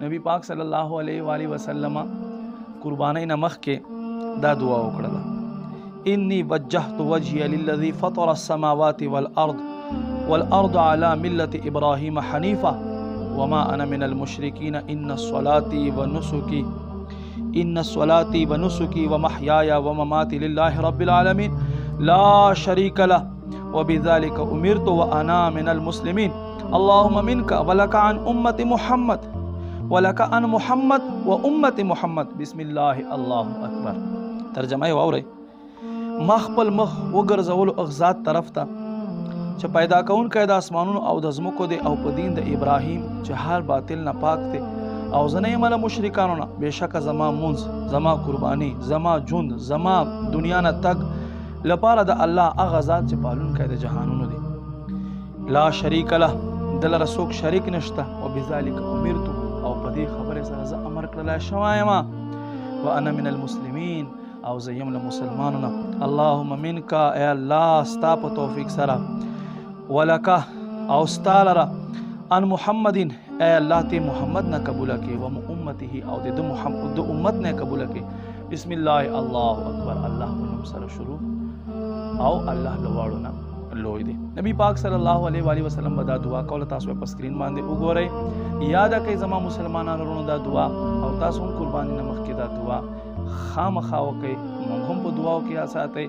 نبی پاک صلی الله علیه و آله وسلم قربانی نه مخکې دا دعا وکړه، انی وجهت وجهی للذی فطر السماوات والارض على ملة ابراهیم حنیفا وما انا من المشرکین ان صلاتي ونسكي ومحياي ومماتي لله رب العالمين لا شريك له وبذلك أمرت وأنا من المسلمين اللهم منك ولك عن أمة محمد ولك عن محمد وأمة محمد بسم الله الله أكبر. ترجمه یې واورئ، ما خپل مخ وګرځولو اغزاد طرف ته چې پیدا کوونکی د اسمانونو او د ځمکو دی او په دین د ابراهیم چې هر باطل نه پاک دی او زه نه یم له مشرکانو نه، بېشکه زما مونځ، زما قرباني، زما ژوند، زما دنیا نه تګ لپاره د الله هغه ذات چې پالونکی د جهانونو دی، لا شریک له، د لره څوک شریک نشته، وبذلک امرتو، او په دې خبرې سره زه امر کړلی شوی یم، وانا من المسلمین، او زه یم له مسلمانو نه، اللهم منک، ای الله ستا په توفیق سره، ولک، او ستا لره، ان محمدین، اے اللہ تے محمد نہ قبول کے، و امته، او دے محمد دو امت نے قبول کے، بسم اللہ اللہ اکبر، اللہ په نوم سره شروع او الله لواړو نه لوی دی. نبی پاک صلی الله علیه و آله وسلم به دا دعا کوله، تاسو په سکرین باندې وګورئ، یاد کړئ زما مسلمانانو ورونو دا دعا، او تاسو هم قربانی نه مخکې دا دعا خامخا وکړئ، موږ هم په دعاو کې یا ساتئ.